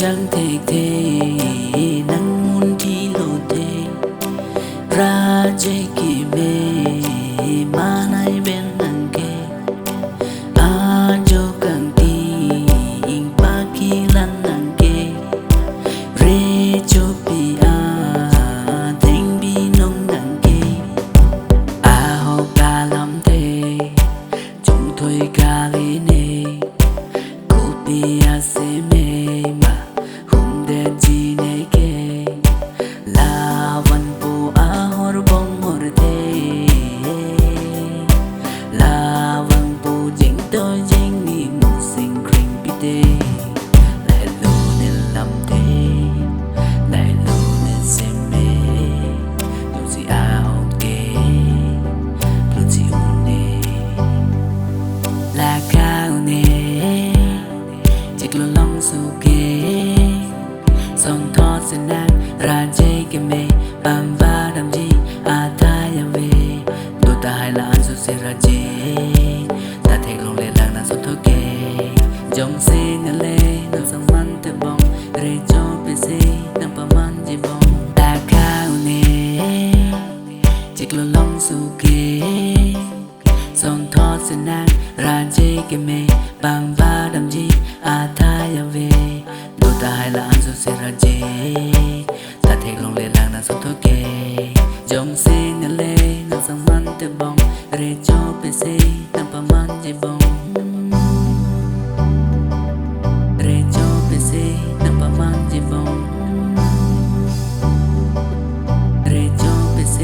chẳng thể thế nắng muốn đi lộ thế ra chơi kỳ mê mà nay bên nàng kê à cho càng tin ba khi lăn nàng kê re cho bi à tình bi nông nàng kê à họ cả lắm thế chúng tôi cả lý nè cô bi à sẽ mê mà không để gì nè kê la văn po à hor bông hor thế la văn po chính tôi chính ni một sinh kring pite lại lo nên làm thế lại lo nên xem mê dù gì à ok luôn chỉ une là cao nè chiếc lon long su kê song thọ sẽ nang ra chơi cái mê bám va đam gì à ta ya về đôi ta hai là anh sẽ ra chơi ta thấy lòng lệ lạc nàng thôi kê trong xe nhà lê nàng sang man te bong re cho pc nàng pa man gì bong ta cao nè chiếc lon long su kê song thọ sẽ nang ra chơi cái mê bám va đam gì à ta ya về đôi ta hai là anh sẽ ra chơi ta thấy lòng lệ lạc nàng thôi kê trong xe nhà lê nàng sang man te bong re cho pc nàng pa man gì bong re cho pc nàng pa man gì bong re cho pc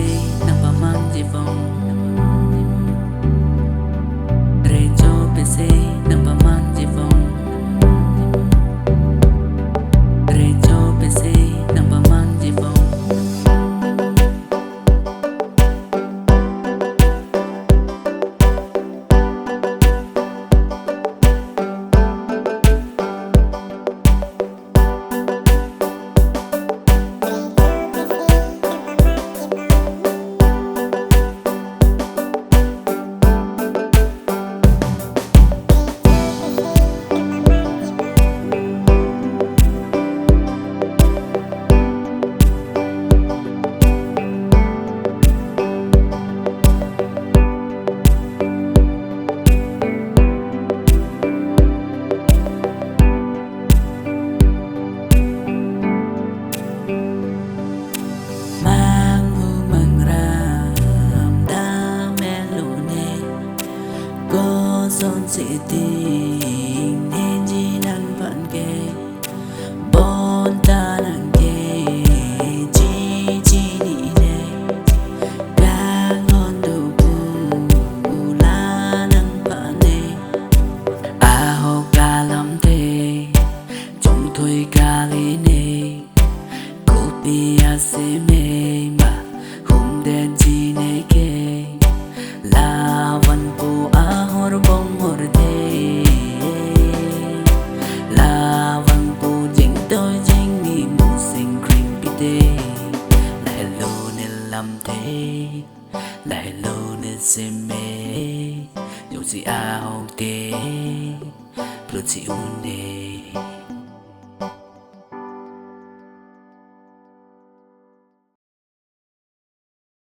nàng pa man gì bong re cho pc nàng pa man gì bong re cho pc nàng pa man gì bong son sẽ tình nên chỉ năng phận kề bon ta năng kề chỉ đi nè đã ngon đủ bù la năng phận nè à họ cả lắm thế chúng tôi cả lý nè cô bi à sẽ mê mà không để gì nè kề la văn po à hor bông hor thế la văn po chính tôi chính ni một sinh kring pite lại lo nên làm thế lại lo nên xem mê dù gì à ok luôn chỉ une